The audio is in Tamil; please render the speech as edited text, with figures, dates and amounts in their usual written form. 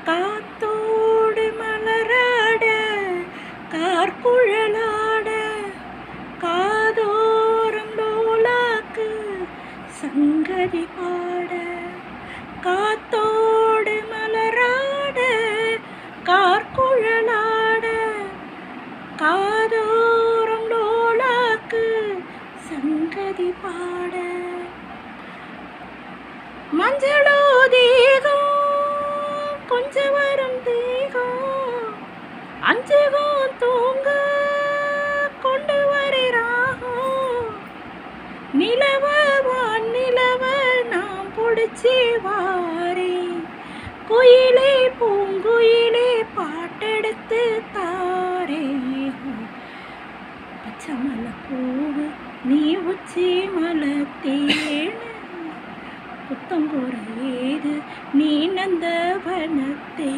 காத்தோடு மலராட கார்குழலாட காதோரம் டோலாக்கு சங்கதி பாட காத்தோடு மலராட கார்குழலாட காதோரம் டோலாக்கு சங்கதி பாட மஞ்சளோ தேகம் கொஞ்சம் வரும் தேகம் அஞ்சுகம் தூங்க கொண்டு வருகிறாகும் நிலவ நிலவ நாம் பிடிச்சி வாரே குயிலே பூங்குயிலே பாட்டெடுத்து தாரே பச்சை மலை பூவு நீ உச்சி மலை தேன புத்தங்கூற ஏது நீ நந்தவனத்தே